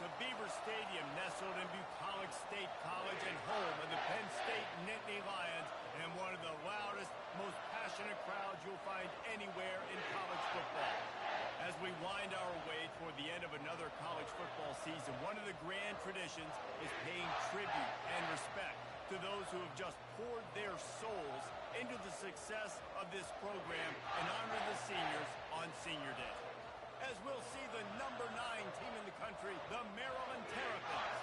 to Beaver Stadium, nestled in Bucolic State College and home of the Penn State Nittany Lions, and one of the loudest, most passionate crowds you'll find anywhere in college football. As we wind our way toward the end of another college football season, one of the grand traditions is paying tribute and respect to those who have just poured their souls into the success of this program and honor the seniors on Senior Day. As we'll see the number 9 team in the country, the Maryland Terrapins,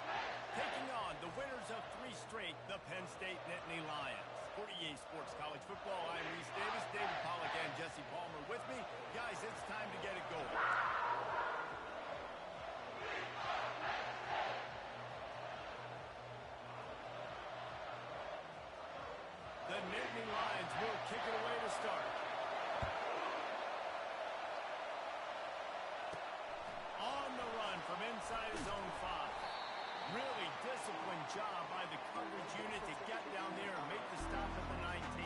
taking on the winners of 3 straight, the Penn State Nittany Lions. For EA Sports College Football, I'm Reese Davis, David Pollack, and Jesse Palmer with me. Guys, it's time to get it going. The Nittany Lions will kick it away to start. On the run from inside his own 5. Really disciplined job by the coverage unit to get down there and make the stop at the 19.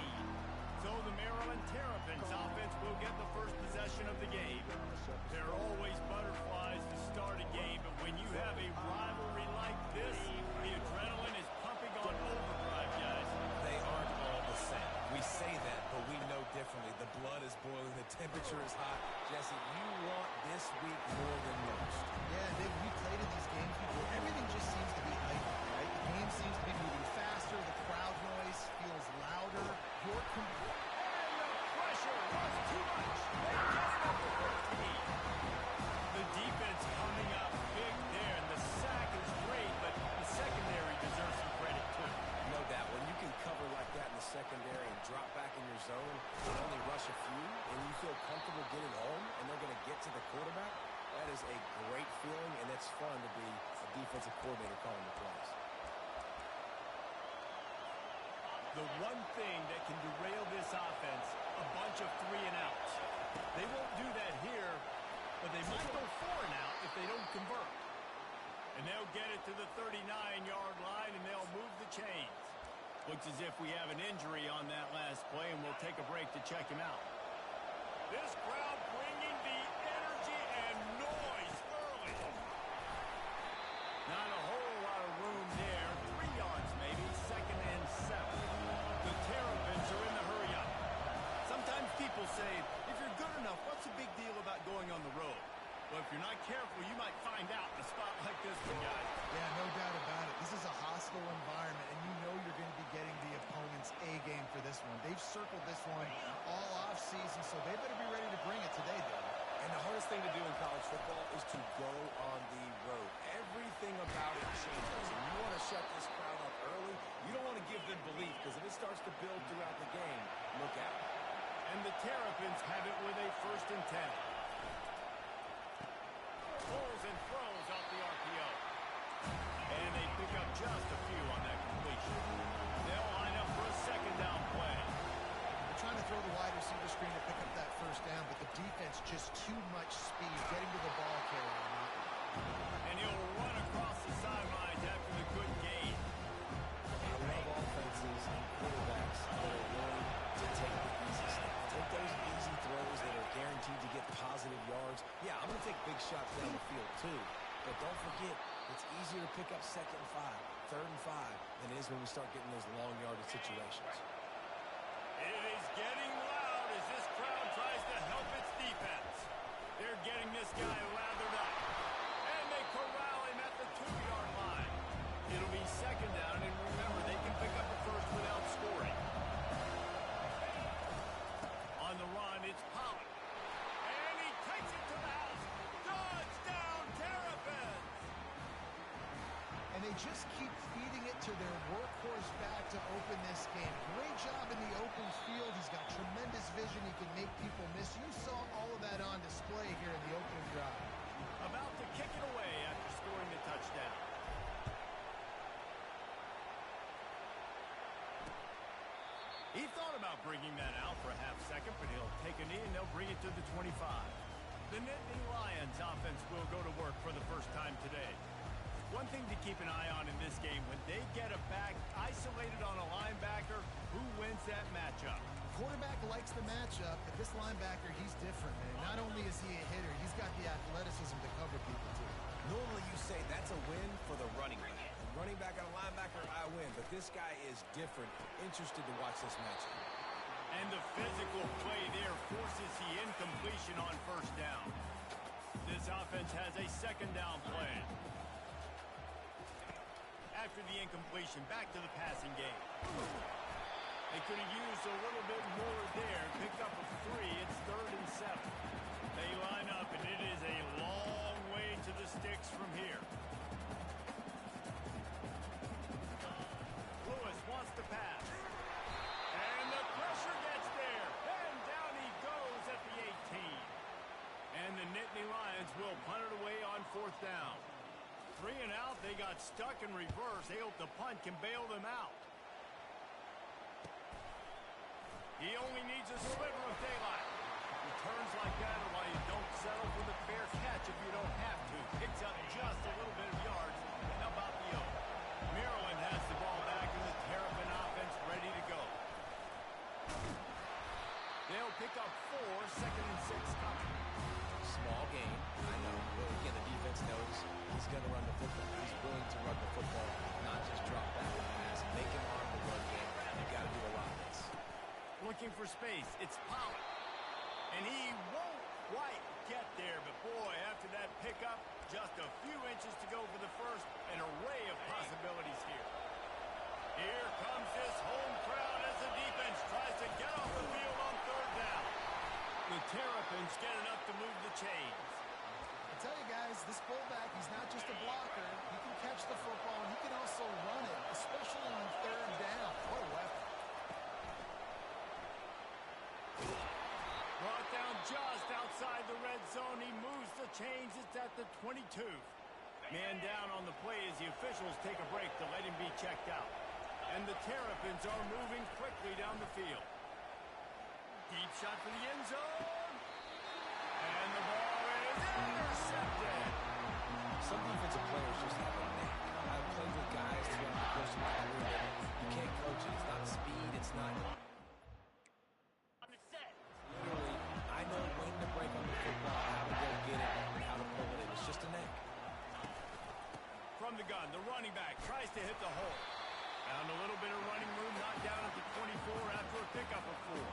So the Maryland Terrapins offense will get the first possession of the game. There are always butterflies to start a game, but when you have a rivalry like this, the adrenaline is pumping on overdrive, guys. They aren't all the same. We say that, but we know differently. The blood is boiling. The temperature is hot. Jesse, you want this week more than most. Yeah, David, we played in these games before. Everything just seems to be heightened, right? The game seems to be moving faster. The crowd noise feels louder. And the pressure was too much. They get it up to 13. The defense coming up big there, and the sack is great, but the secondary deserves some credit, too. No doubt. When you can cover like that in the secondary and drop back in your zone and only rush a few, and you feel comfortable getting home, and they're going to get to the quarterback, that is a great feeling, and it's fun to be a defensive coordinator calling the plays. The one thing that can derail this offense, a bunch of 3-and-outs. They won't do that here, but they might go 4-and-out if they don't convert. And they'll get it to the 39-yard line, and they'll move the chains. Looks as if we have an injury on that last play, and we'll take a break to check him out. This crowd bringing the energy and noise early. Not a whole lot of room there. 3 yards maybe, 2nd and 7. The Terrapins are in the hurry-up. Sometimes people say, if you're good enough, what's the big deal about going on the road? Well, if you're not careful, you might find out in a spot like this one, guys. Yeah, no doubt about it. This is a hostile environment, and you know you're going to be getting the opponent's A-game for this one. They've circled this one all off-season, so they better be ready to bring it today, David. And the hardest thing to do in college football is to go on the road. Everything about it changes, and you want to shut this crowd up early. You don't want to give them belief, because if it starts to build throughout the game, look out. And the Terrapins have it with a 1st and 10. Pulls and throws off the RPO. And they pick up just a few on that completion. They'll line up for a 2nd down play. They're trying to throw the wide receiver screen to pick up that 1st down, but the defense just too much speed getting to the ball carrier. And he'll run across the sidelines after the good gain. I love offenses and quarterbacks that are willing to take the easy stuff. Take those easy throws that are guaranteed to get positive yards. Yeah, I'm going to take big shots down the field too. But don't forget, it's easier to pick up 2nd and 5, 3rd and 5 than it is when we start getting those long yardage situations. It is getting loud as this crowd tries to help its defense. They're getting this guy lathered up. And they corral him at the 2-yard line. It'll be 2nd down, and remember, they can pick up a 1st without scoring. On the run, it's Pollack. And he takes it to the house. Touchdown, Terrapins! And they just keep feeding it to their workhorse back to open this game. Great job in the open field. He's got tremendous vision. He can make people miss. You saw all of that on display here in the opening drive. About to kick it away after scoring the touchdown. He thought about bringing that out for a half-second, but he'll take a knee and they'll bring it to the 25. The Nittany Lions offense will go to work for the first time today. One thing to keep an eye on in this game, when they get a back isolated on a linebacker, who wins that matchup? Quarterback likes the matchup, but this linebacker, he's different, man. Not only is he a hitter, he's got the athleticism to cover people, too. Normally you say that's a win for the running back. Running back and a linebacker, I win. But this guy is different. Interested to watch this matchup. And the physical play there forces the incompletion on first down. This offense has a second down plan. After the incompletion, back to the passing game. They could have used a little bit more there. Picked up a 3. It's 3rd and 7. They line up, and it is a long way to the sticks from here. Lewis wants to pass. And the pressure gets there. And down he goes at the 18. And the Nittany Lions will punt it away on 4th down. 3 and out. They got stuck in reverse. They hope the punt can bail them out. He only needs a sliver of daylight. Returns like that are why you don't settle for the fair catch if you don't have to. Picks up just a little bit of yards. How about the O? Maryland has the ball back and the Terrapin offense ready to go. They'll pick up 4, 2nd and 6 coming. Small game, I know. But again, the defense knows he's going to run the football. He's willing to run the football, not just drop back and pass. Make him arm the run game. You've got to do a lot of this. Looking for space. It's Pollard. And he won't quite get there. But, boy, after that pickup, just a few inches to go for the first. An array of possibilities here. Here comes this home crowd as the defense tries to get off the field on 3rd down. The Terrapins get enough to move the chains. I tell you guys, this fullback, he's not just a blocker. He can catch the football, and he can also run it, especially on 3rd down. What a weapon. Brought down just outside the red zone. He moves the chains. It's at the 22. Man down on the play as the officials take a break to let him be checked out. And the Terrapins are moving quickly down the field. Deep shot for the end zone. And the ball is intercepted. Some defensive players just have a knack. I've played with guys throughout the course of my career. You can't coach it. It's not speed. It's not... Really, I know when to break on the football, how to go get it, and how to pull it in. It's just a knack. From the gun, the running back tries to hit the hole. Found a little bit of running room, knocked down at the 24 after a pickup of 4.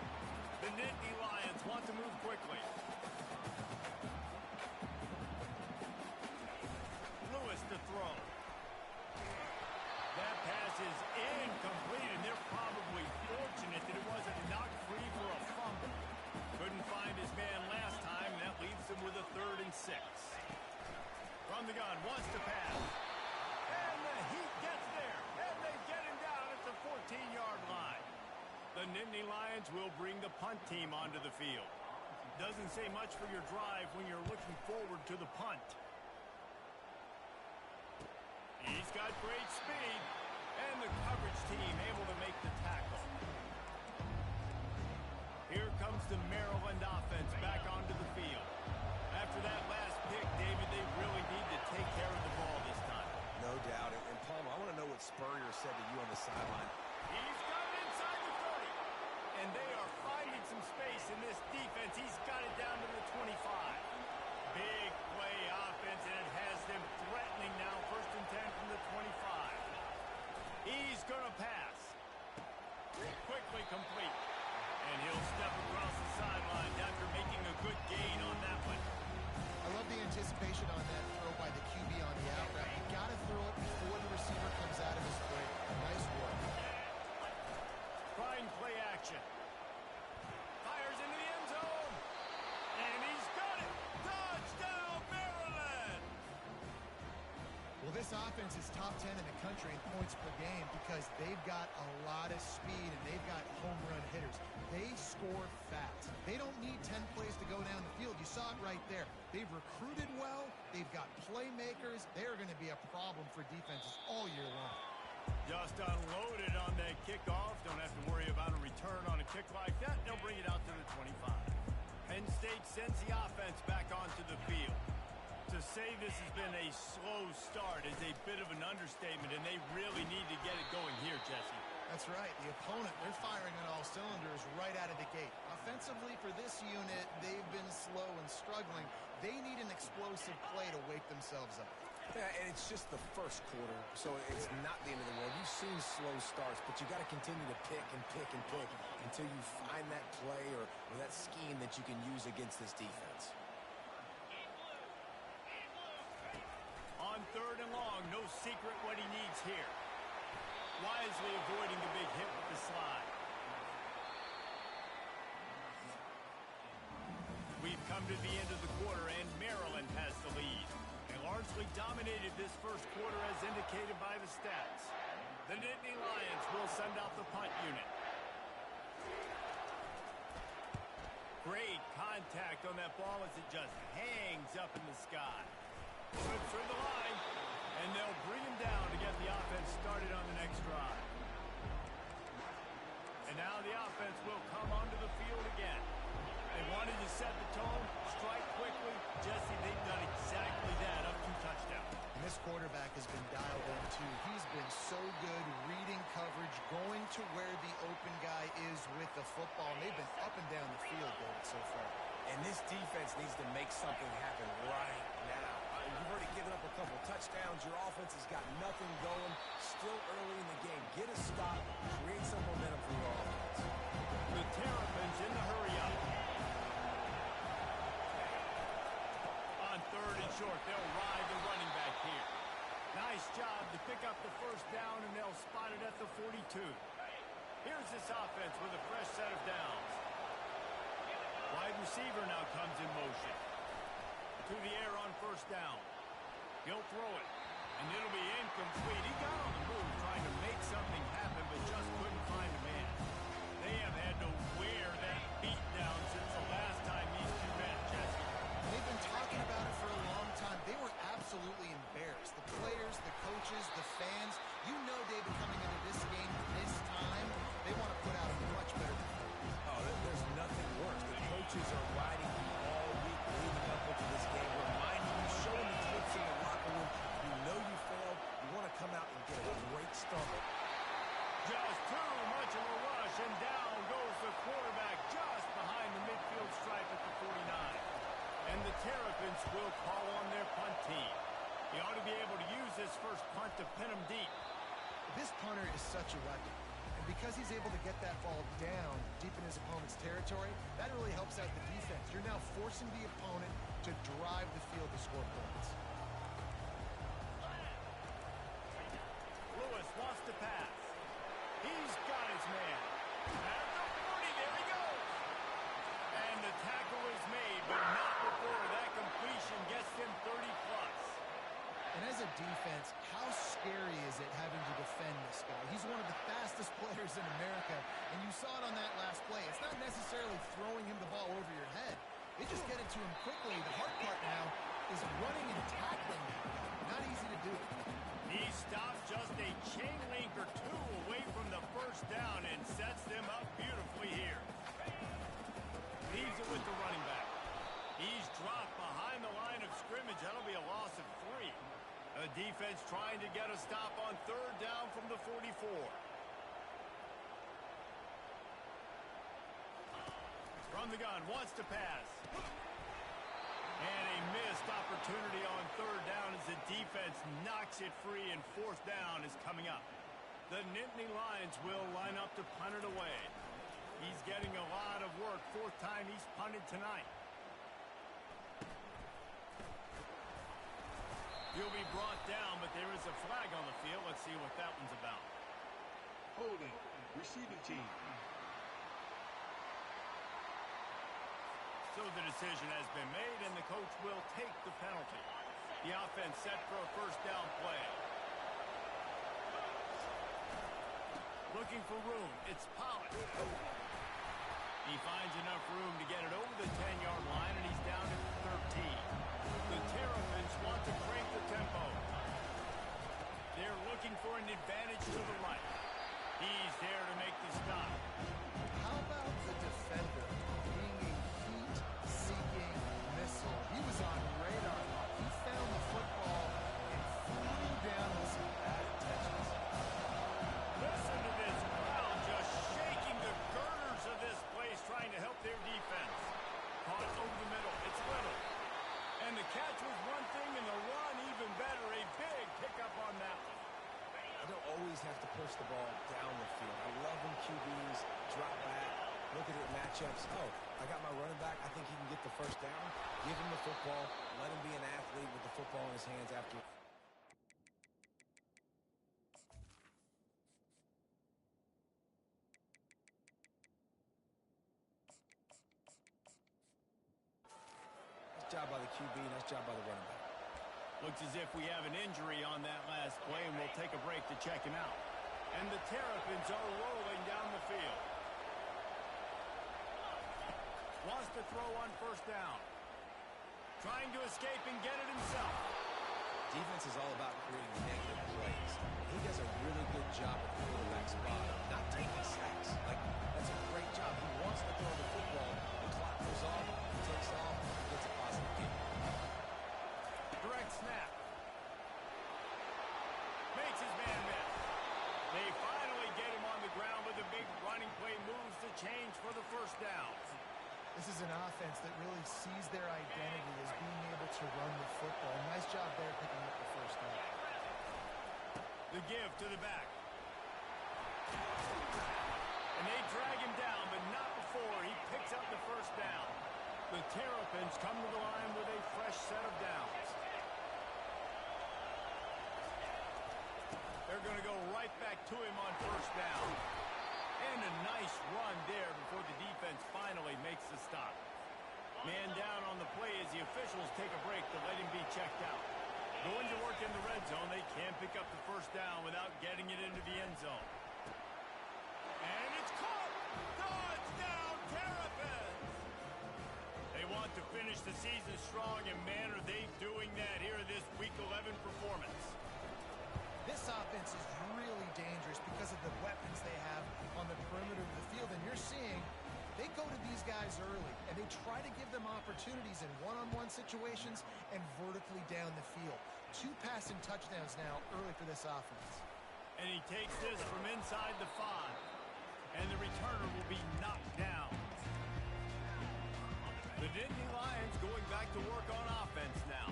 The Nittany Lions want to move quickly. Lewis to throw. That pass is incomplete, and they're probably fortunate that it wasn't knocked free for a fumble. Couldn't find his man last time. That leaves them with a 3rd and 6. From the gun, wants to pass. And the Heat gets there. And they get him down at the 14-yard line. The Nittany Lions will bring the punt team onto the field. Doesn't say much for your drive when you're looking forward to the punt. He's got great speed. And the coverage team able to make the tackle. Here comes the Maryland offense back onto the field. After that last pick, David, they really need to take care of the ball this time. No doubt. And Palmer, I want to know what Spurrier said to you on the sideline. He's got it inside the 30. And they are finding some space in this defense. He's got it down to the 25. Big play offense, and it has them threatening now. 1st and 10 from the 25. He's going to pass. Quickly complete. And he'll step across the sideline after making a good gain on that one. I love the anticipation on that throw by the QB on the out route. You got to throw it before the receiver comes out of his break. Nice work. Trying play action. Fires into the end zone. And he's got it. Touchdown, Maryland. Well, this offense is top 10 in the country in points per game because they've got a lot of speed and they've got home run hitters. They score fast. They don't need 10 plays to go down the field. You saw it right there. They've recruited well. They've got playmakers. They are going to be a problem for defenses all year long. Just unloaded on that kickoff. Don't have to worry about a return on a kick like that. They'll bring it out to the 25. Penn State sends the offense back onto the field. To say this has been a slow start is a bit of an understatement, and they really need to get it going here, Jesse. That's right. The opponent, they're firing on all cylinders right out of the gate. Offensively, for this unit, they've been slow and struggling. They need an explosive play to wake themselves up. Yeah, and it's just the first quarter, so it's not the end of the world. You've seen slow starts, but you got to continue to pick and pick and pick until you find that play or that scheme that you can use against this defense. On 3rd and long, no secret what he needs here. Wisely avoiding the big hit with the slide. We've come to the end of the quarter, and Maryland has the lead. They largely dominated this first quarter as indicated by the stats. The Nittany Lions will send out the punt unit. Great contact on that ball as it just hangs up in the sky. Slips through the line, and they'll bring him down to get the offense started on the next drive. And now the offense will come onto the field again. They wanted to set the tone, strike quickly. Jesse, they've done exactly that, up 2 touchdowns. And this quarterback has been dialed in, too. He's been so good reading coverage, going to where the open guy is with the football. And they've been up and down the field, David, so far. And this defense needs to make something happen right now. You've already given up a couple touchdowns. Your offense has got nothing going. Still early in the game. Get a stop. Create some momentum for your offense. The Terrapins in the hurry up. On 3rd and short, they'll ride the running back here. Nice job to pick up the first down, and they'll spot it at the 42. Here's this offense with a fresh set of downs. Wide receiver now comes in motion. To the air on 1st down. He'll throw it, and it'll be incomplete. He got on the move trying to make something happen, but just couldn't find a man. They have had to wear that beat down since the last time these two met, Jesse. They've been talking about it for a long time. They were absolutely embarrassed. The players, the coaches, the fans. You know, David, coming into this game this time, they want to put out a much better performance. Oh, there's nothing worse. The coaches are riding you all week leading up into this game, reminding you, showing the clips in the locker room. You know you failed. You want to come out and get a great start. Just too much of a rush, and down goes the quarterback just behind the midfield stripe at the 49. And the Terrapins will call on their punt team. He ought to be able to use this first punt to pin him deep. This punter is such a weapon. And because he's able to get that ball down deep in his opponent's territory, that really helps out the defense. You're now forcing the opponent to drive the field to score points. Lewis wants to pass. He's got his man. At the 40, there he goes. And the tackle is made, but not before that completion gets him 30-plus. And as a defense, how scary is it having to defend this guy? He's one of the fastest players in America, and you saw it on that last play. It's not necessarily throwing him the ball over your head. They just get it to him quickly. The hard part now is running and tackling him. Not easy to do. He stopped just a chain link or two away from the first down and sets them up beautifully here. Leaves it with the running back. He's dropped behind the line of scrimmage. That'll be a loss of 3. The defense trying to get a stop on 3rd down from the 44. From the gun, wants to pass. And a missed opportunity on 3rd down as the defense knocks it free, and 4th down is coming up. The Nittany Lions will line up to punt it away. He's getting a lot of work. 4th time he's punted tonight. He'll be brought down, but there is a flag on the field. Let's see what that one's about. Holding, receiving team. So the decision has been made, and the coach will take the penalty. The offense set for a 1st down play. Looking for room. It's Pollard. He finds enough room to get it over the 10-yard line, and he's down at 13. The Terrapins want to crank the tempo. They're looking for an advantage to the right. He's there to make the stop. How about the defender being a heat-seeking missile? He was on radar. He found the football and flew down with some bad intentions. Listen to this crowd. checks, oh, I got my running back. I think he can get the first down. Give him the football. Let him be an athlete with the football in his hands after. Nice job by the QB. Nice job by the running back. Looks as if we have an injury on that last play, and we'll take a break to check him out. And the Terrapins are rolling down the field. Wants to throw on first down. Trying to escape and get it himself. Defense is all about creating negative plays. He does a really good job at the quarterback spot of not taking sacks. Like, that's a great job. He wants to throw the football. The clock goes off, he takes off, he gets a positive gain. Direct snap. Makes his man miss. They finally get him on the ground with a big running play, moves the change for the first down. This is an offense that really sees their identity as being able to run the football. Nice job there picking up the first down. The give to the back. And they drag him down, but not before he picks up the first down. The Terrapins come to the line with a fresh set of downs. They're going to go right back to him on first down. And a nice run there before the defense finally makes the stop. Man down on the play as the officials take a break to let him be checked out. Going to work in the red zone, they can't pick up the first down without getting it into the end zone. And it's caught! Touchdown, Terrapins! They want to finish the season strong, and man, are they doing that here in this Week 11 performance. This offense is really dangerous because of the weapons they have on the perimeter of the field. And you're seeing they go to these guys early, and they try to give them opportunities in one-on-one situations and vertically down the field. 2 passing touchdowns now early for this offense. And he takes this from inside the 5. And the returner will be knocked down. The Nittany Lions going back to work on offense now.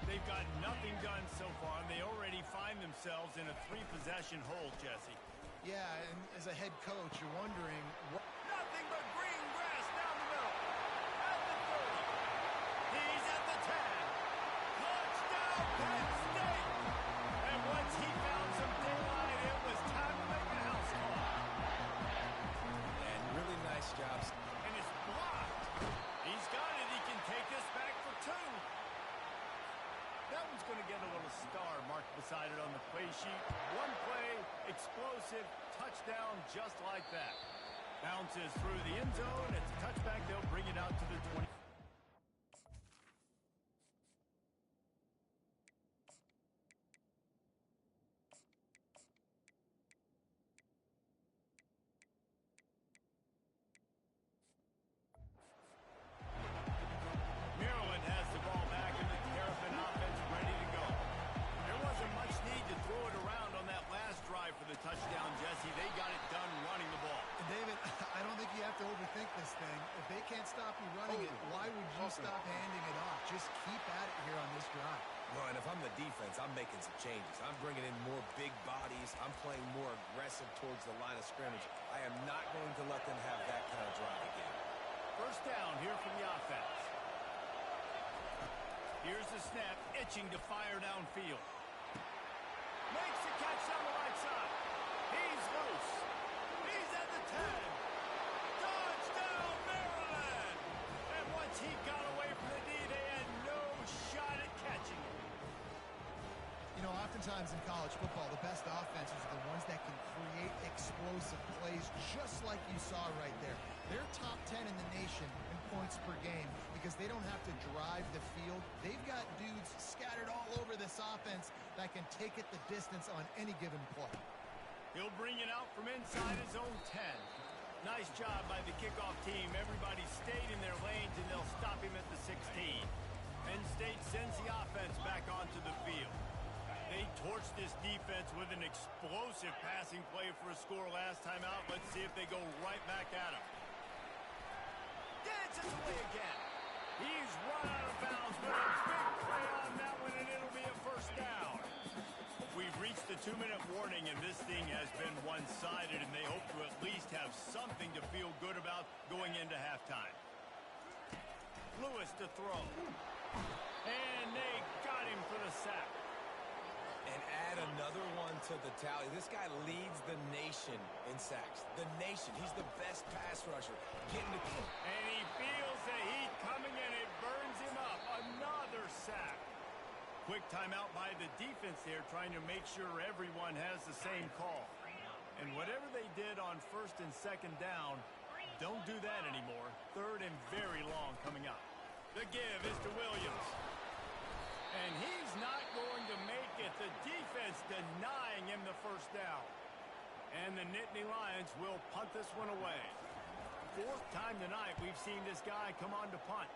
They've got nothing done so far, and they already find themselves in a 3-possession hole, Jesse. Yeah, and as a head coach, you're wondering what... Nothing but green grass down the middle. At the 30. He's at the 10. Touchdown, Penn State! And once he found some daylight, it was time to make a house call. And really nice job. And it's blocked. He's got it. He can take this back for 2. That one's going to get a little star marked beside it on the play sheet. One play, explosive, touchdown just like that. Bounces through the end zone. It's a touchback. They'll bring it out to the 20. Maryland has the ball back, and the Terrapin offense ready to go. There wasn't much need to throw it around on that last drive for the touchdown, Jesse. They got it done running the ball. And David, I don't think you have to overthink this thing. If they can't stop you running it, why would you stop handing it off? Just keep at it here on this drive. Well, and if I'm the defense, I'm making some changes. I'm bringing in more big bodies. I'm playing more aggressive towards the line of scrimmage. I am not going to let them have that kind of drive again. First down here for the offense. Here's the snap, itching to fire downfield. Makes the catch down the right side. He's loose. He's at the 10. Touchdown, Maryland! And once he got away from the D, they had no shot at catching him. You know, oftentimes in college football, the best offenses are the ones that can create explosive plays, just like you saw right there. They're top 10 in the nation in points per game because they don't have to drive the field. They've got dudes scattered all over this offense that can take it the distance on any given play. He'll bring it out from inside his own 10. Nice job by the kickoff team. Everybody stayed in their lanes, and they'll stop him at the 16. Penn State sends the offense back onto the field. They torched this defense with an explosive passing play for a score last time out. Let's see if they go right back at him. Dances away again. He's run out of bounds, but a big play on that one, and it'll be a first down. We've reached the 2-minute warning, and this thing has been one-sided, and they hope to at least have something to feel good about going going into halftime. Lewis to throw. And they got him for the sack. And add another one to the tally. This guy leads the nation in sacks. The nation. He's the best pass rusher. Getting to... And he feels the heat coming, and it burns him up. Another sack. Quick timeout by the defense there, trying to make sure everyone has the same call. And whatever they did on first and second down, don't do that anymore. Third and very long coming up. The give is to Williams. And he's not going to make it. The defense denying him the first down. And the Nittany Lions will punt this one away. Fourth time tonight we've seen this guy come on to punt.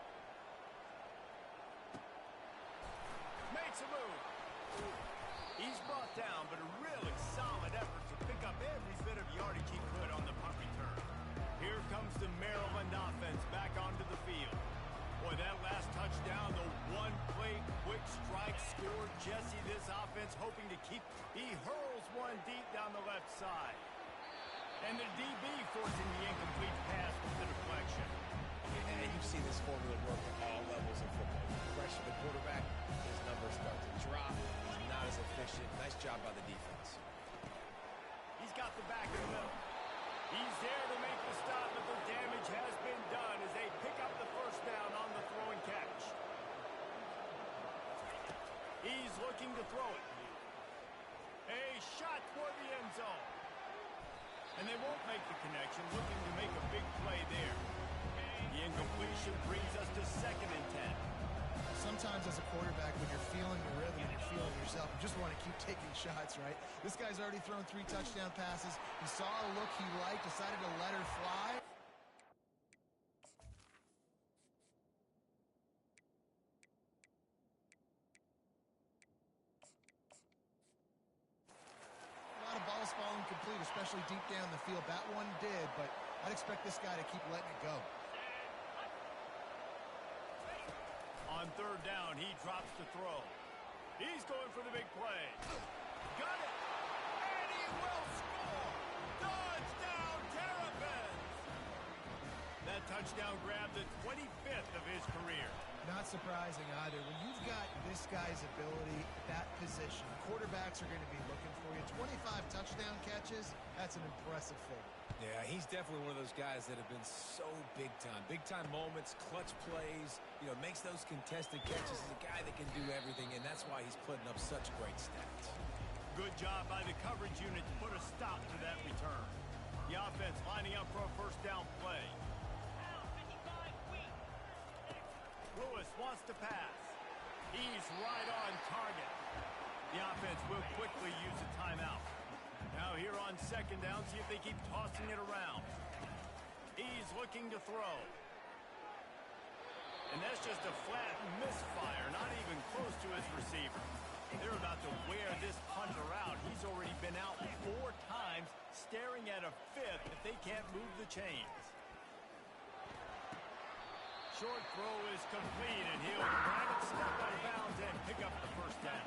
Makes a move. He's brought down, but a really solid effort to pick up every bit of yardage he could on the punt return. Here comes the Maryland offense back onto the field. Boy, that last touchdown, the one-play quick strike scored Jesse. This offense hoping to keep. He hurls one deep down the left side. And the DB forcing the incomplete pass with the deflection. And you see this formula work at all levels of football. Pressure the quarterback, his numbers start to drop. He's not as efficient. Nice job by the defense. He's got the back in the middle. He's there to make the stop, but the damage has been done as they pick up the first down on the throw and catch. He's looking to throw it. A shot toward the end zone. And they won't make the connection, looking to make a big play there. The incompletion brings us to 2nd and 10. Sometimes as a quarterback, when you're feeling the rhythm and you're feeling yourself, you just want to keep taking shots, right? This guy's already thrown 3 touchdown passes. He saw a look he liked, decided to let her fly. A lot of balls falling complete, especially deep down the field. That one did, but I'd expect this guy to keep letting it go. On 3rd down, he drops the throw. He's going for the big play. Got it! And he will score! Touchdown, Terrapins! That touchdown grabbed the 25th of his career. Not surprising either. When you've got this guy's ability at that position, quarterbacks are going to be looking for you. 25 touchdown catches, that's an impressive thing. Yeah, he's definitely one of those guys that have been so big time. Big time moments, clutch plays, makes those contested catches. He's a guy that can do everything, and that's why he's putting up such great stats. Good job by the coverage unit to put a stop to that return. The offense lining up for a first down play. Lewis wants to pass. He's right on target. The offense will quickly use a timeout. Now here on 2nd down, see if they keep tossing it around. He's looking to throw. And that's just a flat misfire, not even close to his receiver. They're about to wear this punter out. He's already been out 4 times, staring at a 5th if they can't move the chains. Short throw is complete, and he'll grab it, step out of bounds, and pick up the first down.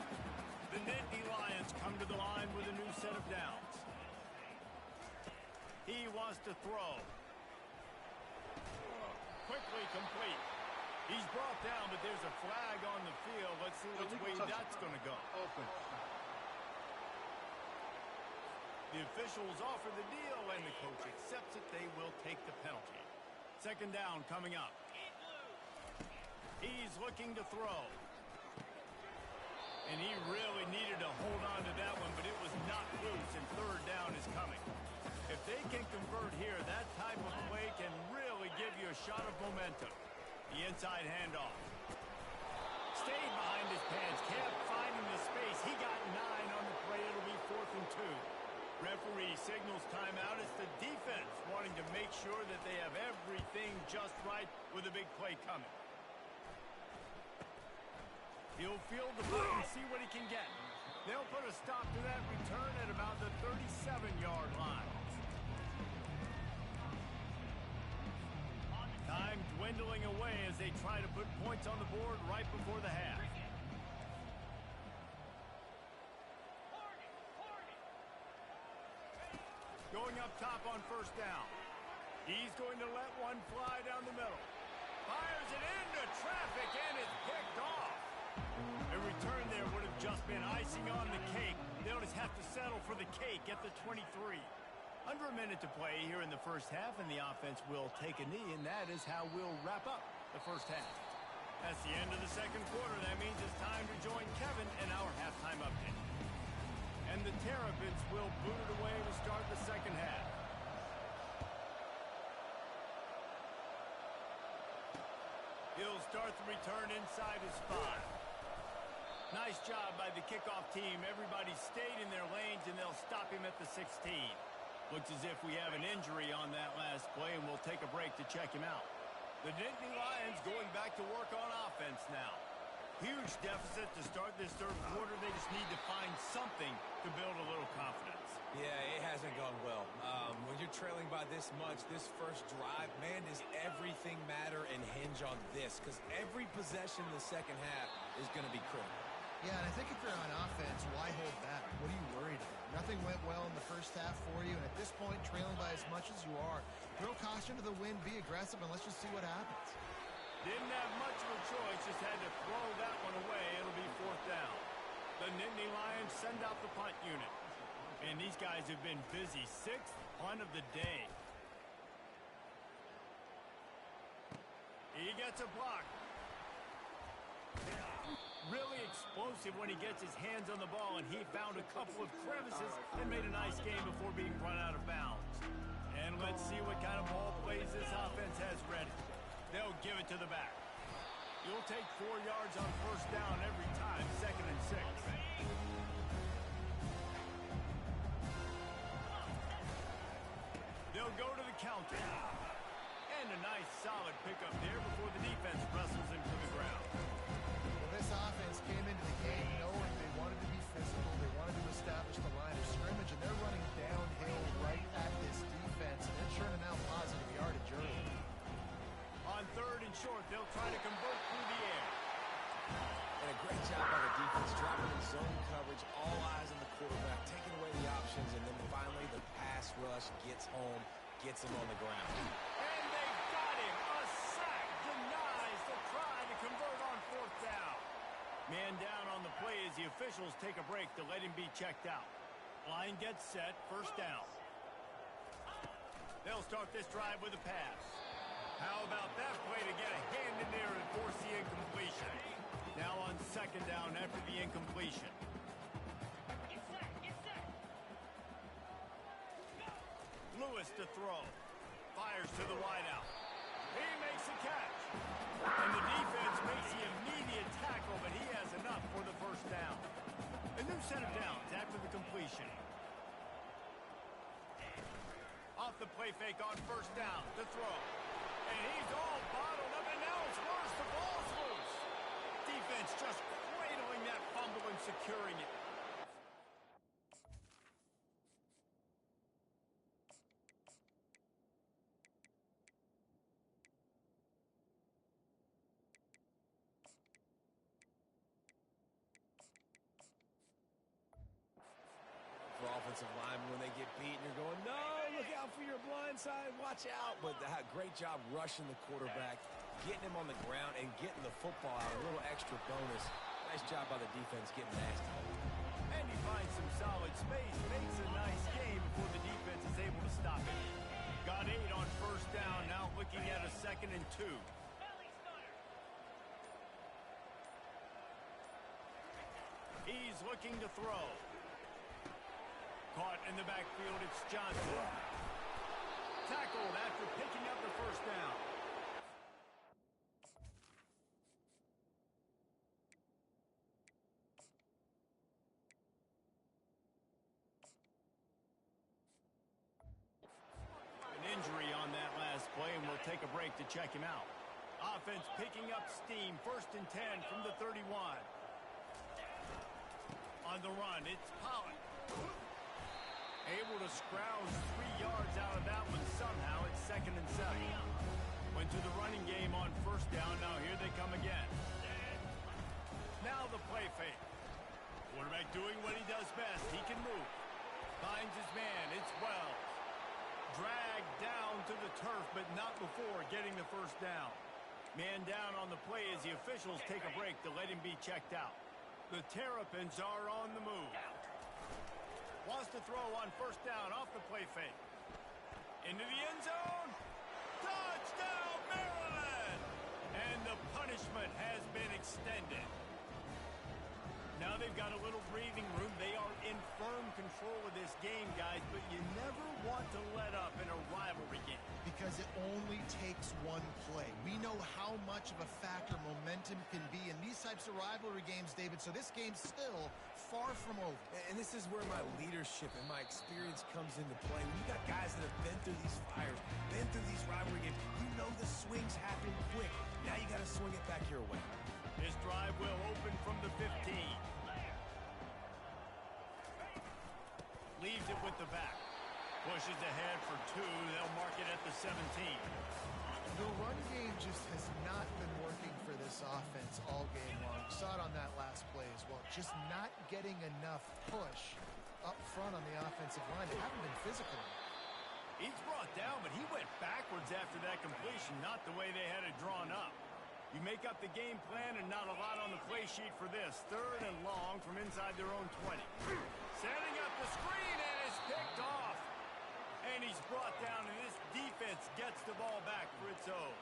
The Nittany Lions come to the line with a new set of downs. He wants to throw. Quickly complete. He's brought down, but there's a flag on the field. Let's see which way that's going to go. The officials offer the deal, and the coach accepts it. They will take the penalty. 2nd down coming up. He's looking to throw. And he really needed to hold on to that one, but it was not loose, and 3rd down is coming. If they can convert here, that type of play can really give you a shot of momentum. The inside handoff. Stayed behind his pants, kept finding the space. He got 9 on the play. It'll be 4th and 2. Referee signals timeout. It's the defense wanting to make sure that they have everything just right with a big play coming. He'll field the ball and see what he can get. They'll put a stop to that return at about the 37-yard line. Time dwindling away as they try to put points on the board right before the half. Going up top on 1st down. He's going to let one fly down the middle. Fires it into traffic, and it's picked off. A return there would have just been icing on the cake. They'll just have to settle for the cake at the 23. Under a minute to play here in the first half, and the offense will take a knee, and that is how we'll wrap up the first half. That's the end of the second quarter. That means it's time to join Kevin in our halftime update. And the Terrapins will boot it away to start the second half. He'll start the return inside his 5. Nice job by the kickoff team. Everybody stayed in their lanes, and they'll stop him at the 16. Looks as if we have an injury on that last play, and we'll take a break to check him out. The Nittany Lions going back to work on offense now. Huge deficit to start this third quarter. They just need to find something to build a little confidence. Yeah, it hasn't gone well. When you're trailing by this much, this first drive, man, does everything matter and hinge on this? Because every possession in the second half is going to be critical. Yeah, and I think if you're on offense, why hold back? What are you worried about? Nothing went well in the first half for you, and at this point, trailing by as much as you are, throw caution to the wind, be aggressive, and let's just see what happens. Didn't have much of a choice, just had to throw that one away. It'll be fourth down. The Nittany Lions send out the punt unit. And these guys have been busy. 6th punt of the day. He gets a block. Really explosive when he gets his hands on the ball, and he found a couple of crevices and made a nice game before being run out of bounds. And let's see what kind of ball plays this offense has ready. They'll give it to the back. You'll take 4 yards on first down every time, 2nd and 6. They'll go to the counter. And a nice solid pickup there before the defense wrestles him to the ground. Well, this offense came into the game knowing they wanted to be physical, they wanted to establish the line of scrimmage, and they're running downhill right at this defense, and they're churning out positive yardage early. On 3rd and short, they'll try to convert through the air. And a great job by the defense, dropping in zone coverage, all eyes on the quarterback, taking away the options, and then finally the pass rush gets home, gets him on the ground. And they got him. A sack denies the try to convert on 4th down. Man down on the play as the officials take a break to let him be checked out. Line gets set, 1st down. They'll start this drive with a pass. How about that play to get a hand in there and force the incompletion? Now on 2nd down after the incompletion. Lewis to throw. Fires to the wideout. He makes a catch. And the defense makes the immediate tackle, but he has enough for the 1st down. A new set of downs after the completion. Off the play fake on 1st down to throw. And he's all bottled up, and now it's worse. The ball's loose. Defense just cradling that fumble and securing it. For offensive linemen, when they get beat, and you're going, no, look out for your blind side, watch out. But great job rushing the quarterback, getting him on the ground, and getting the football out, a little extra bonus. Nice job by the defense getting nasty. And he finds some solid space, makes a nice game before the defense is able to stop it. Got 8 on 1st down, now looking at a 2nd and 2. He's looking to throw. Caught in the backfield, it's Johnson. Tackled after picking up the 1st down. An injury on that last play, and we'll take a break to check him out. Offense picking up steam, 1st and 10 from the 31. On the run, it's Pollock. Able to scrounge 3 yards out of that one somehow. It's 2nd and 7. Went to the running game on 1st down. Now here they come again. Now the play fake. Quarterback doing what he does best. He can move. Finds his man. It's Wells. Dragged down to the turf, but not before getting the first down. Man down on the play as the officials take a break to let him be checked out. The Terrapins are on the move. Wants to throw on first down off the play fake. Into the end zone. Touchdown, Maryland! And the punishment has been extended. Now they've got a little breathing room. They are in firm control of this game, guys, but you never want to let up in a rivalry game. Because it only takes one play. We know how much of a factor momentum can be in these types of rivalry games, David, so this game's still far from over. And this is where my leadership and my experience comes into play. When you got guys that have been through these fires, been through these rivalry games, you know the swings happen quick. Now you got to swing it back your way. This drive will open from the 15. Leaves it with the back. Pushes ahead for 2. They'll mark it at the 17. The run game just has not been working for this offense all game long. We saw it on that last play as well. Just not getting enough push up front on the offensive line. They haven't been physical. He's brought down, but he went backwards after that completion, not the way they had it drawn up. You make up the game plan and not a lot on the play sheet for this. 3rd and long from inside their own 20. Setting up the screen, and it's picked off. And he's brought down, and this defense gets the ball back for its own.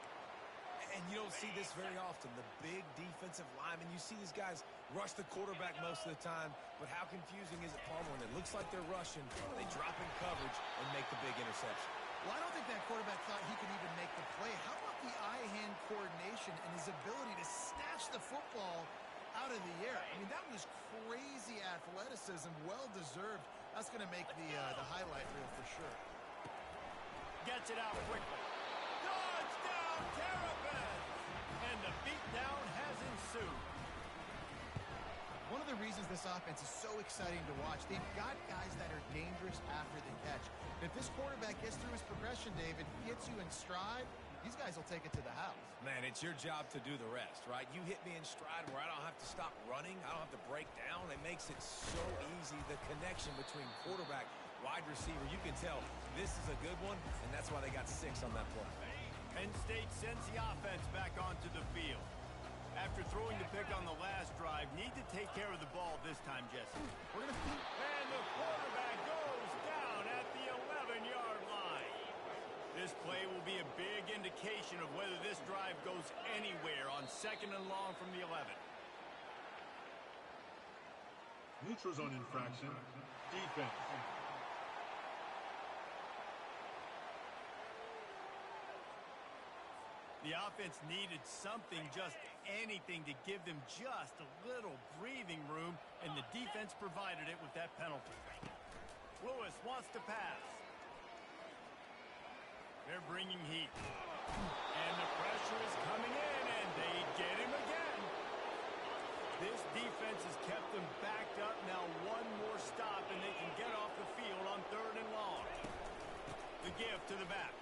And you don't see this very often. The big defensive linemen, you see these guys rush the quarterback most of the time, but how confusing is it, Palmer, when it looks like they're rushing, they drop in coverage and make the big interception? Well, I don't think that quarterback thought he could even make the play. How about the eye-hand coordination and his ability to snatch the football out of the air? I mean, that was crazy athleticism, well-deserved. That's going to make the highlight reel for sure. Gets it out quickly. Touchdown, Terrapins! And the beatdown has ensued. One of the reasons this offense is so exciting to watch, they've got guys that are dangerous after the catch. If this quarterback gets through his progression, David, hits you in stride, these guys will take it to the house. Man, it's your job to do the rest, right? You hit me in stride where I don't have to stop running. I don't have to break down. It makes it so easy, the connection between quarterback, wide receiver. You can tell this is a good one, and that's why they got 6 on that play. Penn State sends the offense back onto the field. After throwing the pick on the last drive, need to take care of the ball this time, Jesse. We're going to see. And the quarterback goes down at the 11-yard line. This play will be a big indication of whether this drive goes anywhere on 2nd and long from the 11. Neutral zone infraction. Defense. The offense needed something, just anything, to give them just a little breathing room, and the defense provided it with that penalty. Lewis wants to pass. They're bringing heat. And the pressure is coming in, and they get him again. This defense has kept them backed up. Now one more stop, and they can get off the field on 3rd and long. The give to the back.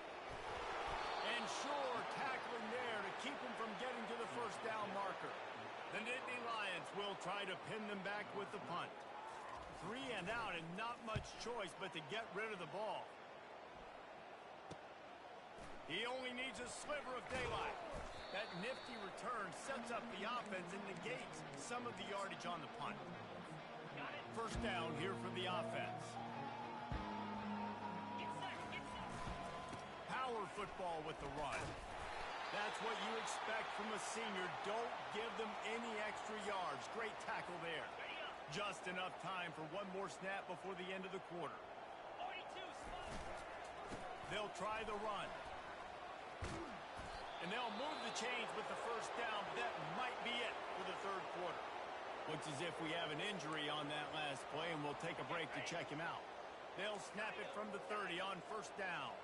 And Shore tackling there to keep him from getting to the first down marker. The Nittany Lions will try to pin them back with the punt. 3 and out, and not much choice but to get rid of the ball. He only needs a sliver of daylight. That nifty return sets up the offense and negates some of the yardage on the punt. First down here for the offense. Power football with the run. That's what you expect from a senior. Don't give them any extra yards. Great tackle there. Just enough time for one more snap before the end of the quarter. They'll try the run. And they'll move the chains with the first down. That might be it for the 3rd quarter. Looks as if we have an injury on that last play, and we'll take a break to check him out. They'll snap it from the 30 on first down.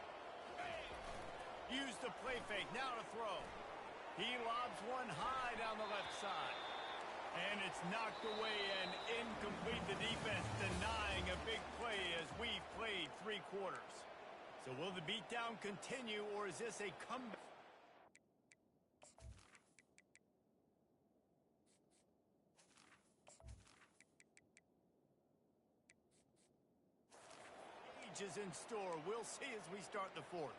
Use the play fake, now to throw. He lobs one high down the left side. And it's knocked away and incomplete. The defense denying a big play as we've played 3 quarters. So will the beatdown continue, or is this a comeback? Is in store. We'll see as we start the 4th.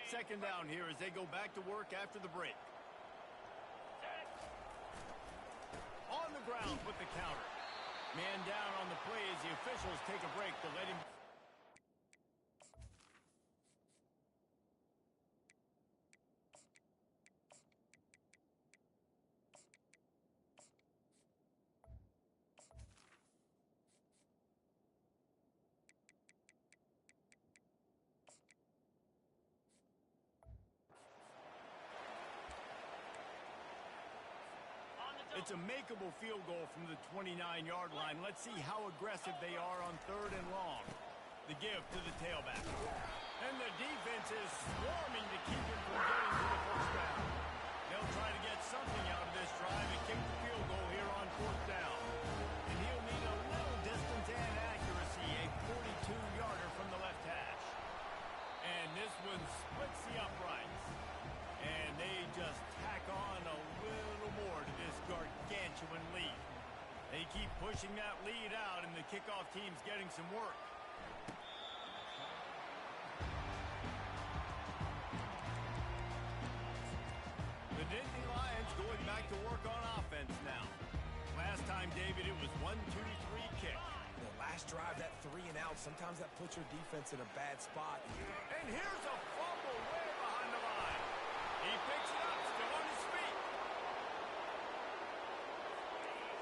second down here as they go back to work after the break. On the ground with the counter. Man down on the play as the officials take a break to let him... It's a makeable field goal from the 29-yard line. Let's see how aggressive they are on 3rd and long. The give to the tailback. And the defense is swarming to keep him from getting to the first down. They'll try to get something out of this drive and kick the field goal here on 4th down. And he'll need a little distance and accuracy, a 42-yarder from the left hash. And this one splits the uprights. And they just tack on a little more to this gargantuan lead. They keep pushing that lead out, and the kickoff team's getting some work. The Nittany Lions going back to work on offense now. Last time, David, it was 1-2-3 kick. The last drive, that 3 and out, sometimes that puts your defense in a bad spot. And here's a fumble way behind the line. He picks it up, still on his feet.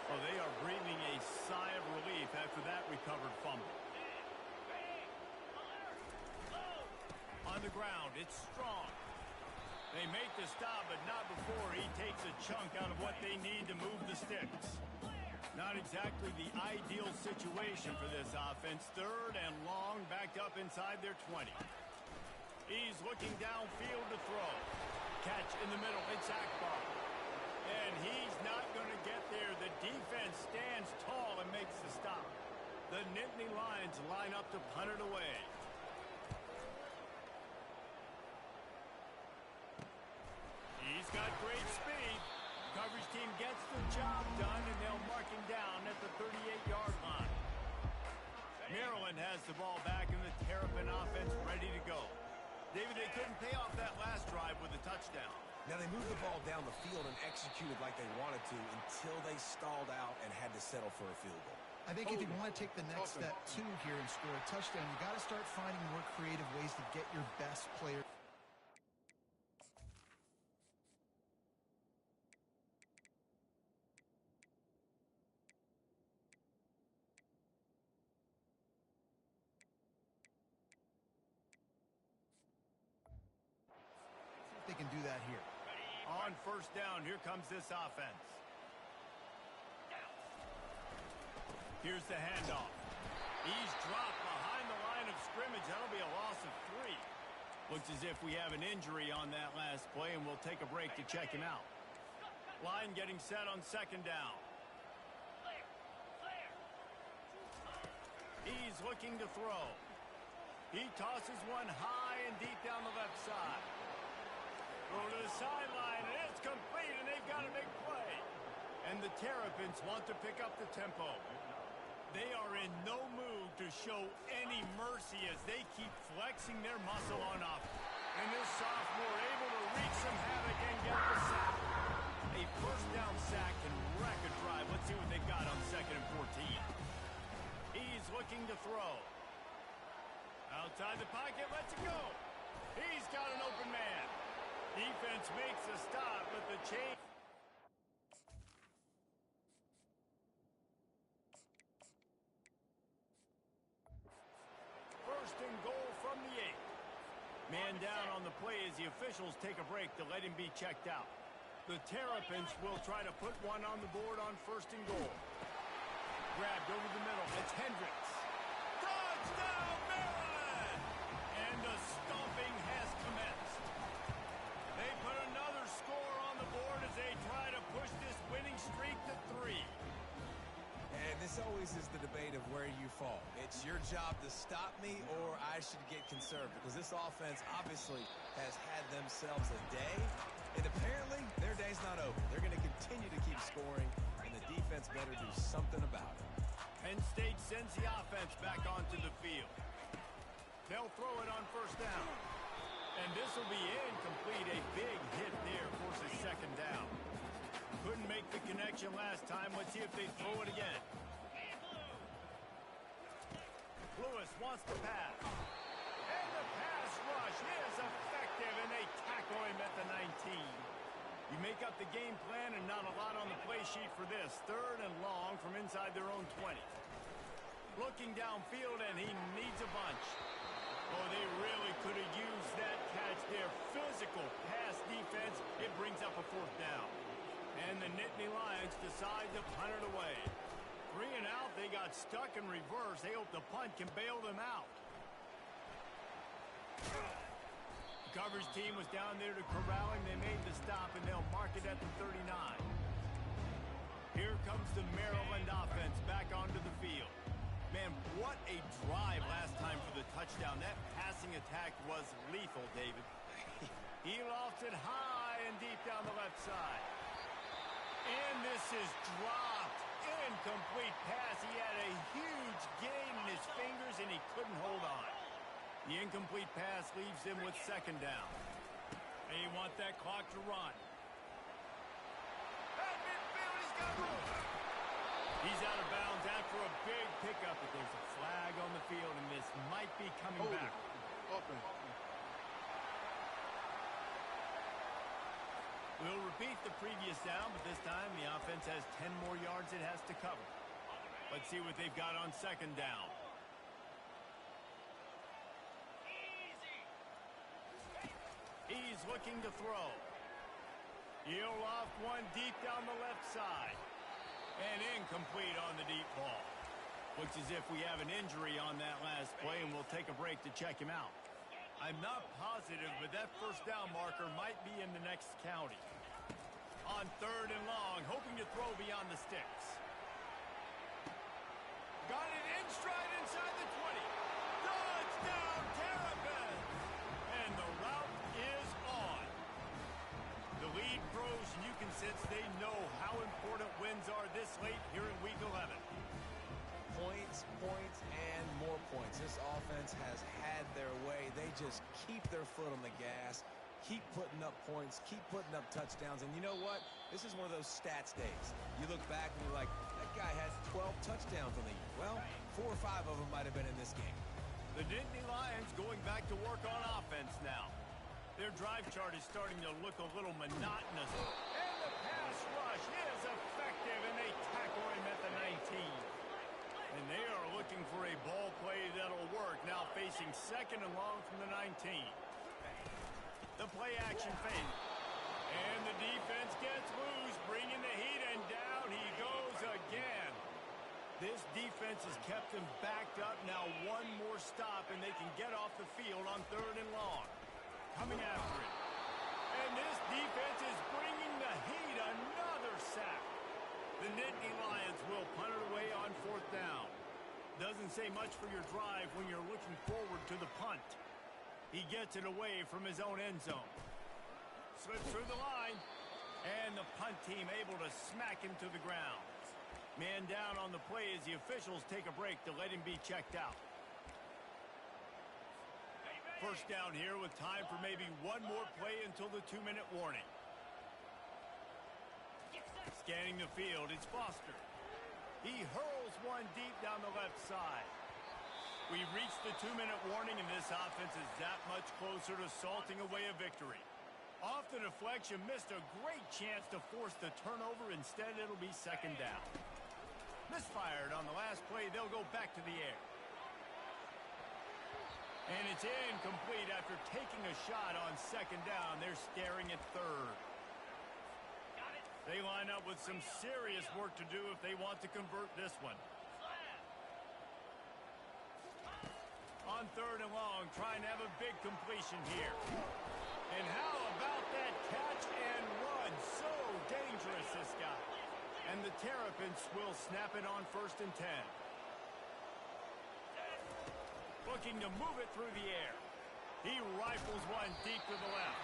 Well, they are breathing a sigh of relief after that recovered fumble. On the ground, it's Strong. They make the stop, but not before he takes a chunk out of what they need to move the sticks. Not exactly the ideal situation for this offense. 3rd and long, backed up inside their 20. He's looking downfield to throw. Catch in the middle, it's Akbar. And he's not going to get there. The defense stands tall and makes the stop. The Nittany Lions line up to punt it away. He's got great speed. Coverage team gets the job done, and they'll mark him down at the 38-yard line. Maryland has the ball back, and the Terrapin offense ready to go. David, they couldn't pay off that last drive with a touchdown. Now, they moved the ball down the field and executed like they wanted to until they stalled out and had to settle for a field goal. I think if you want to take the next step, too, here and score a touchdown, you got to start finding more creative ways to get your best player. They can do that here. On 1st down, here comes this offense. Here's the handoff. He's dropped behind the line of scrimmage. That'll be a loss of 3. Looks as if we have an injury on that last play, and we'll take a break to check him out. Line getting set on 2nd down. He's looking to throw. He tosses one high and deep down the left side. Go to the sideline, and it's complete, and they've got a big play. And the Terrapins want to pick up the tempo. They are in no mood to show any mercy as they keep flexing their muscle on offense. And this sophomore able to wreak some havoc and get the sack. A 1st down sack can wreck a drive. Let's see what they've got on 2nd and 14. He's looking to throw. Outside the pocket, lets it go. He's got an open man. Defense makes a stop, but the change. First and goal from the 8. Man down on the play as the officials take a break to let him be checked out. The Terrapins will try to put one on the board on 1st and goal. Grabbed over the middle. It's Hendricks. Touchdown, Maryland! And the stomping has commenced. They put another score on the board as they try to push this winning streak to 3. And this always is the debate of where you fall. It's your job to stop me, or I should get conserved, because this offense obviously has had themselves a day, and apparently their day's not over. They're going to continue to keep scoring, and the defense better do something about it. Penn State sends the offense back onto the field. They'll throw it on 1st down. And this will be incomplete. A big hit there forces second down. Couldn't make the connection last time. Let's see if they throw it again. Lewis wants to pass. And the pass rush is effective, and they tackle him at the 19. You make up the game plan and not a lot on the play sheet for this. 3rd and long from inside their own 20. Looking downfield, and he needs a bunch. Oh, they really could have used that catch there. Physical pass defense. It brings up a 4th down. And the Nittany Lions decide to punt it away. 3 and out. They got stuck in reverse. They hope the punt can bail them out. The coverage team was down there to corral him. They made the stop, and they'll mark it at the 39. Here comes the Maryland offense back onto the field. Man, what a drive last time for the touchdown. That passing attack was lethal, David. He lofted high and deep down the left side. And this is dropped. Incomplete pass. He had a huge gain in his fingers, and he couldn't hold on. The incomplete pass leaves him with second down. They want that clock to run. At midfield, he's got room. He's out of bounds after a big pickup, but there's a flag on the field, and this might be coming back. We'll repeat the previous down, but this time the offense has 10 more yards it has to cover. Let's see what they've got on second down. He's looking to throw. He'll loft one deep down the left side. And incomplete on the deep ball. Looks as if we have an injury on that last play, and we'll take a break to check him out. I'm not positive, but that first down marker might be in the next county. On 3rd and long, hoping to throw beyond the sticks. Got it in stride inside the 20. Touchdown, Terrapin! And the route is on. The lead grows, and you can sense they know how important wins are this late here in Week 11. Points, points, and more points. This offense has had their way. They just keep their foot on the gas, keep putting up points, keep putting up touchdowns. And you know what? This is one of those stats days. You look back and you're like, that guy has 12 touchdowns on the year. Well, 4 or 5 of them might have been in this game. The Nittany Lions going back to work on offense now. Their drive chart is starting to look a little monotonous. And the pass rush is effective, and they tackle him at the 19. And they are looking for a ball play that'll work. Now facing second and long from the 19. The play action fake. And the defense gets loose, bringing the heat, and down he goes again. This defense has kept them backed up. Now one more stop, and they can get off the field on 3rd and long. Coming after it. And this defense is bringing the heat. Another sack. The Nittany Lions will punt it away on 4th down. Doesn't say much for your drive when you're looking forward to the punt. He gets it away from his own end zone. Slips through the line. And the punt team able to smack him to the ground. Man down on the play as the officials take a break to let him be checked out. First down here with time for maybe one more play until the 2-minute warning. Scanning the field, it's Foster. He hurls one deep down the left side. We've reached the 2-minute warning, and this offense is that much closer to salting away a victory. Off the deflection, missed a great chance to force the turnover. Instead, it'll be second down. Misfired on the last play. They'll go back to the air. And it's incomplete after taking a shot on second down. They're staring at 3rd. They line up with some serious work to do if they want to convert this one. On 3rd and long, trying to have a big completion here. And how about that catch and run? So dangerous, this guy. And the Terrapins will snap it on 1st and 10. Looking to move it through the air. He rifles one deep to the left.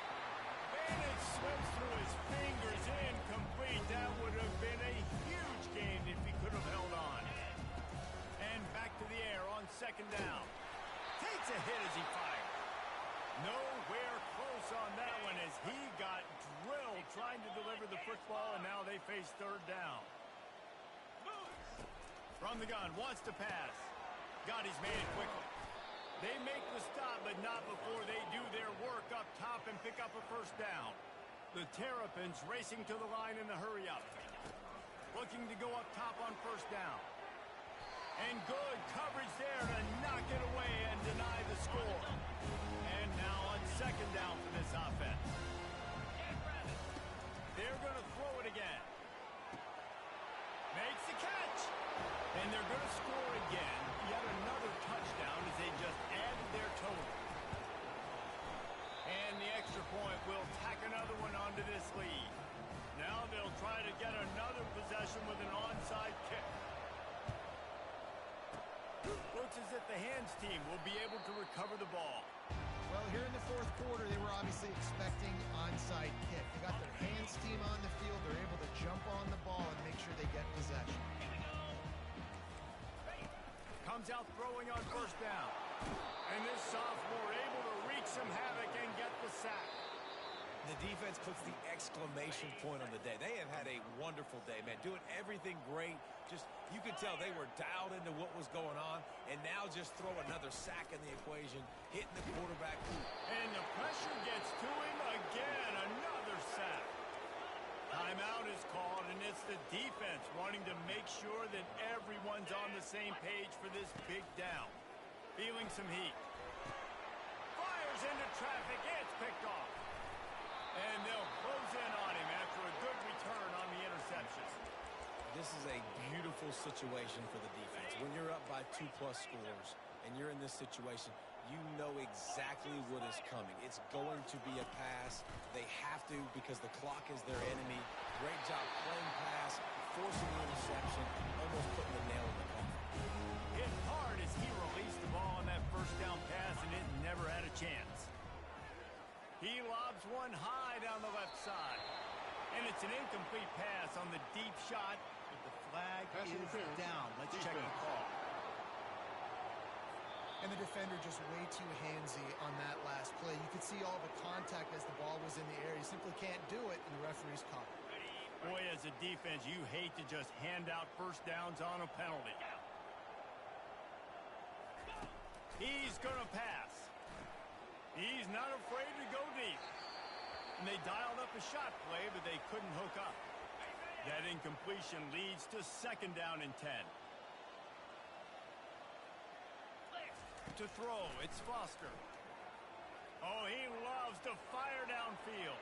And it slips through his fingers. Incomplete. That would have been a huge gain if he could have held on. And back to the air on second down. Takes a hit as he fires. Nowhere face third down. From the gun, wants to pass. Got his man quickly. They make the stop, but not before they do their work up top and pick up a first down. The Terrapins racing to the line in the hurry-up. Looking to go up top on first down. And good coverage there to knock it away and deny the score. And now on second down for this offense. They're going to throw it again. Makes the catch. And they're going to score again. Yet another touchdown as they just added their total. And the extra point will tack another one onto this lead. Now they'll try to get another possession with an onside kick. Looks as if the hands team will be able to recover the ball. Well, here in the fourth quarter, they were obviously expecting onside kick. They got their hands team on the field. They're able to jump on the ball and make sure they get possession. Comes out throwing on first down. And this sophomore able to wreak some havoc and get the sack. The defense puts the exclamation point on the day. They have had a wonderful day, man. Doing everything great. Just, you could tell they were dialed into what was going on. And now just throw another sack in the equation, hitting the quarterback. And the pressure gets to him again. Another sack. Timeout is called, and it's the defense wanting to make sure that everyone's on the same page for this big down. Feeling some heat. Fires into traffic. It's picked off. And they'll close in on him after a good return on the interception. This is a beautiful situation for the defense. When you're up by 2+ scores and you're in this situation, you know exactly what is coming. It's going to be a pass. They have to because the clock is their enemy. Great job playing pass, forcing the interception, almost putting the nail in the coffin. Hit hard as he released the ball on that first down pass, and it never had a chance. He lobs one high down the left side. And it's an incomplete pass on the deep shot, but the flag is down. Let's check the call. And the defender just way too handsy on that last play. You could see all the contact as the ball was in the air. He simply can't do it, and the referee's caught it. Boy, as a defense, you hate to just hand out first downs on a penalty. He's going to pass. He's not afraid to go deep. And they dialed up a shot play, but they couldn't hook up. That incompletion leads to second down and 10. To throw, it's Foster. Oh, he loves to fire downfield.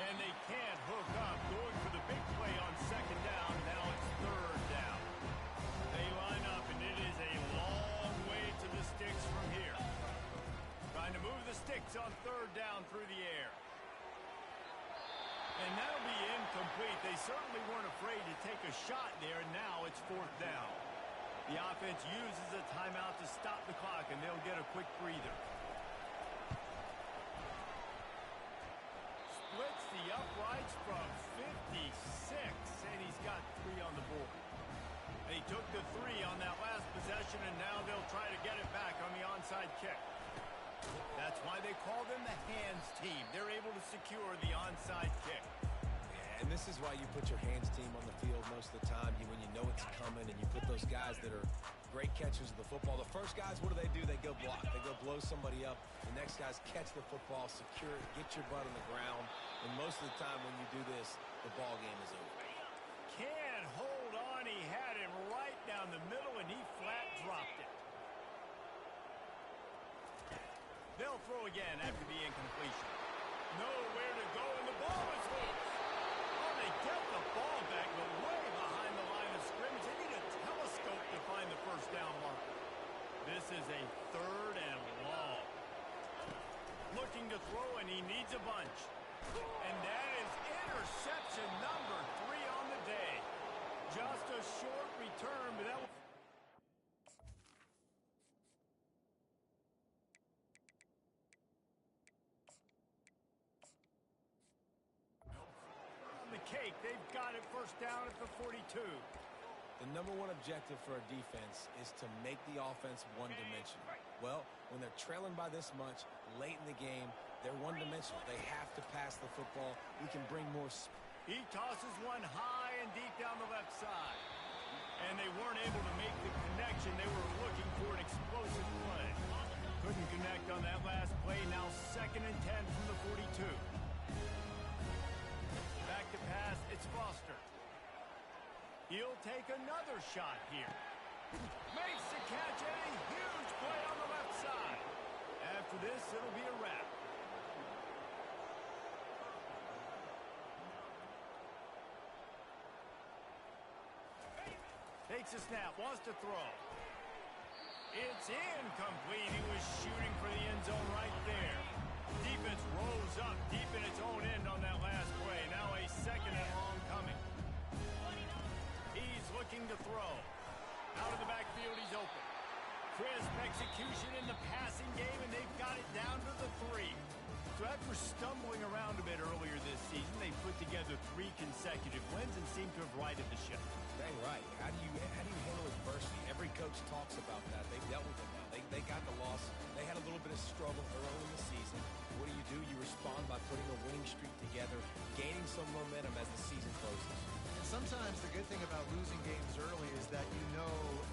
And they can't hook up. Going for the big play on second down. Now it's third down. They line up, and it is a long way to the sticks from here. Trying to move the sticks on third down through the air. And that'll be incomplete. They certainly weren't afraid to take a shot there, and now it's fourth down. The offense uses a timeout to stop the clock, and they'll get a quick breather. Splits the uprights from 56, and he's got 3 on the board. They took the 3 on that last possession, and now they'll try to get it back on the onside kick. That's why they call them the hands team. They're able to secure the onside kick. Yeah, and this is why you put your hands team on the field most of the time. When you know it's coming, and you put those guys that are great catchers of the football. The first guys, what do? They go block. They go blow somebody up. The next guys catch the football, secure it, get your butt on the ground. And most of the time when you do this, the ball game is over. Can't hold on. He had him right down the middle, and he flat dropped it. They'll throw again after the incompletion. Nowhere to go, and the ball is loose. Oh, they get the ball back, but way behind the line of scrimmage. They need a telescope to find the first down marker. This is a third and long. Looking to throw, and he needs a bunch. And that is interception number 3 on the day. Just a short return, but that was... Cake. They've got it first down at the 42. The number one objective for a defense is to make the offense one-dimensional. Well, when they're trailing by this much late in the game, they're one-dimensional. They have to pass the football. We can bring more He tosses one high and deep down the left side. And they weren't able to make the connection. They were looking for an explosive play. Couldn't connect on that last play. Now 2nd and 10 from the 42. Back to pass. It's Foster. He'll take another shot here. Makes the catch, and a huge play on the left side. After this, it'll be a wrap. Takes a snap, wants to throw. It's incomplete. He was shooting for the end zone right there. Defense rose up deep in its own end on that last play. Now a 2nd and long coming. He's looking to throw. Out of the backfield, he's open. Crisp execution in the passing game, and they've got it down to the 3. So after stumbling around a bit earlier this season, they put together 3 consecutive wins and seem to have righted the ship. Dang right. How do you handle adversity? Every coach talks about that. They've dealt with it now. They got the loss. They had a little bit of struggle early in the season. What do? You respond by putting a winning streak together, gaining some momentum as the season closes. And sometimes the good thing about losing games early is that you know you're